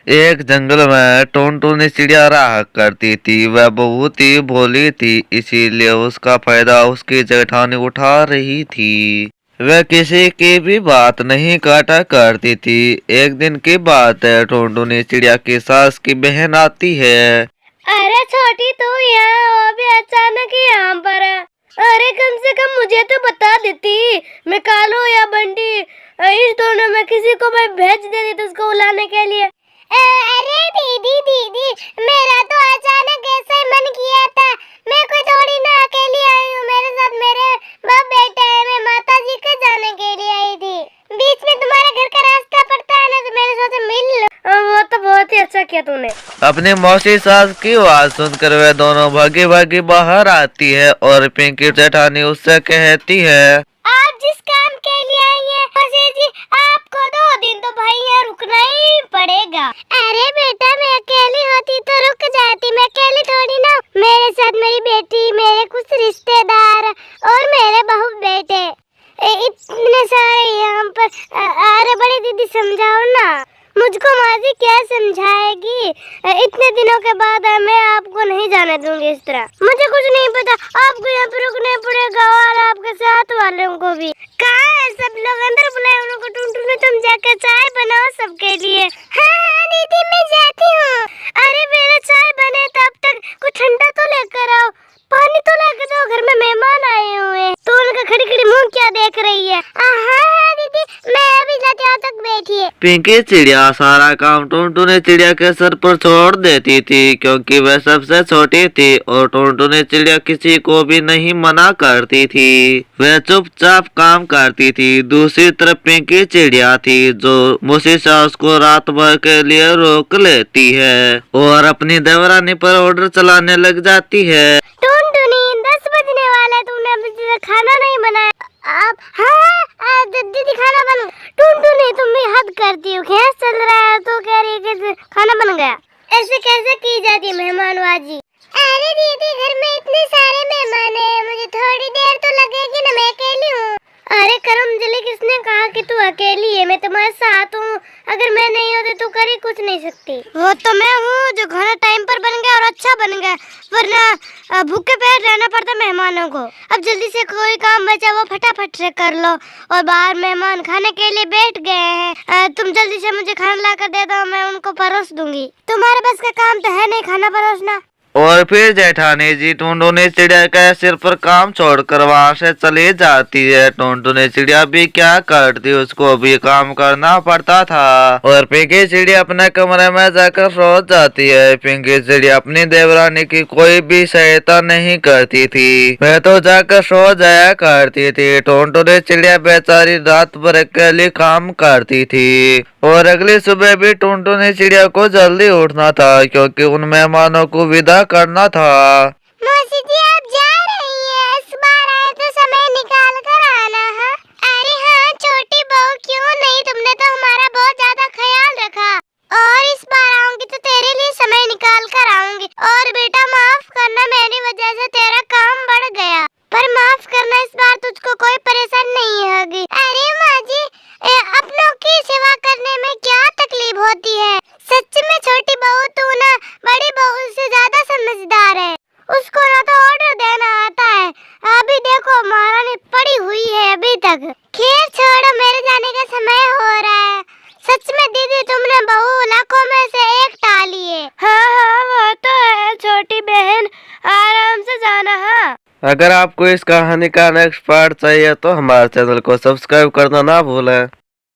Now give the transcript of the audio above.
एक जंगल में टुनटुनी चिड़िया रहा करती थी। वह बहुत ही भोली थी, इसीलिए उसका फायदा उसकी जेठानी उठा रही थी। वह किसी की भी बात नहीं काटा करती थी। एक दिन की बात है, टुनटुनी चिड़िया की सास की बहन आती है। अरे छोटी तू यहाँ वो भी अचानक ही यहाँ पर है। अरे कम से कम मुझे तो बता देती, मैं कालू या बंटी इस दोनों में किसी को मैं भेज देती तो उसको बुलाने के लिए। अरे दीदी दीदी, मेरा तो अचानक ऐसा ही मन किया था। मैं कोई थोड़ी ना अकेली आई हूँ, मेरे साथ मेरे बाप बेटे हैं। मैं माता जी के जाने के लिए आई थी। बीच में तुम्हारे घर का रास्ता पड़ता है ना, तो मेरे साथ मिल लो। वो तो बहुत ही अच्छा किया तूने। अपनी मौसी सास की आवाज सुनकर वह दोनों भागी भागी बाहर आती है और पिंकी जेठानी उससे कहती है, आप जिस काम के लिए आई हैं, मौसी जी, आपको 2 दिन तो भाई यहाँ रुकना ही पड़ेगा। अरे बेटा, मैं अकेली होती तो रुक जाती, मैं अकेली थोड़ी ना। मेरे साथ मेरी बेटी, मेरे कुछ रिश्तेदार और मेरे बहू बेटे इतने सारे यहाँ पर। अरे बड़ी दीदी समझाओ ना, मुझको माजी क्या समझाएगी। इतने दिनों के बाद मैं आपको नहीं जाने दूंगी इस तरह। मुझे कुछ नहीं पता, आपको यहाँ पे रुकना पड़ेगा और आपके साथ वालों को भी। कहाँ है सब लोग? अंदर बुलाए उनको। टुनटुनी तुम जाकर चाय बनाओ सबके लिए। हाँ दीदी मैं जाती हूँ। अरे मेरा चाय बने तब तक कुछ ठंडा तो लेकर आओ, पानी तो लेकर दो, घर में मेहमान आए हुए हैं। तो उनका खड़ी खड़ी मुंह क्या देख रही है? हाँ दीदी, मैं अभी जाती हूँ, तक बैठिए। पिंकी चिड़िया सारा काम टुनटुनी चिड़िया के सर पर छोड़ देती थी, क्योंकि वह सबसे छोटी थी और टुनटुनी चिड़िया किसी को भी नहीं मना करती थी। वह चुपचाप काम करती थी। दूसरी तरफ पिंकी चिड़िया थी, जो मौसी सास को रात भर के लिए रोक लेती है और अपनी देवरानी पर ऑर्डर चलाने लग जाती है। टुनटुनी 10 बजने वाला है, तुमने अभी तक खाना नहीं बनाया। आप हाँ दीदी खाना बन। टुनटुनी तुम भी हद करती हो, गैस चल रहा है तो कह रही है कि खाना बन गया। ऐसे कैसे की जाती है मेहमानबाजी? अरे दीदी, घर में इतने सारे मेहमान हैं, मुझे थोड़ी देर तो लगेगी ना, मैं अकेली हूँ। अरे करमजली, किसने कहा कि तू अकेली है? मैं तुम्हारे साथ हूँ। अगर मैं नहीं होती तो कर ही कुछ नहीं सकती। वो तो मैं हूँ जो खाना टाइम पर बन गया और अच्छा बन गया, वरना भूखे पेट रहना पड़ता मेहमानों को। अब जल्दी से कोई काम बचा वो फटाफट से कर लो। और बाहर मेहमान खाने के लिए बैठ गए हैं, तुम जल्दी से मुझे खाना ला कर दे दो, मैं उनको परोस दूंगी। तुम्हारे बस का काम तो है नहीं खाना परोसना। और फिर जेठानी जी टुनटुनी चिड़िया के सिर पर काम छोड़कर वहाँ से चली जाती है। टुनटुनी चिड़िया भी क्या करती, उसको भी काम करना पड़ता था। और पिंकी चिड़िया अपने कमरे में जाकर सो जाती है। पिंकी चिड़िया अपनी देवरानी की कोई भी सहायता नहीं करती थी, वह तो जाकर सो जाया करती थी। टुनटुनी चिड़िया बेचारी रात भर अकेली काम करती थी और अगली सुबह भी टुनटुनी चिड़िया को जल्दी उठना था, क्योंकि उन मेहमानों को विदा करना था। मौसी जी, आप जा रही हैं? इस बार आए तो समय निकाल कर आना है। अरे हाँ छोटी बहू, क्यों नहीं, तुमने तो हमारा बहुत ज्यादा ख्याल रखा। और इस बार आऊंगी तो तेरे लिए समय निकाल कर आऊंगी। और बेटा माफ करना, मेरी वजह से तेरा काम बढ़ गया, पर माफ करना, इस बार तुझको कोई परेशानी नहीं होगी। अरे माँ जी, अपनों की सेवा करने में क्या तकलीफ होती है? सच में छोटी बहू तू ना बड़ी बहू से ज्यादा समझदार है। उसको ना तो ऑर्डर देना आता है, अभी देखो महारानी पड़ी हुई है अभी तक। खैर छोड़ो, मेरे जाने का समय हो रहा है। सच में दीदी, तुमने बहू लाखों में से एक टाली है। हाँ वो तो है छोटी बहन, आराम से जाना। हाँ, अगर आपको इस कहानी का नेक्स्ट पार्ट चाहिए तो हमारे चैनल को सब्सक्राइब करना ना भूलें।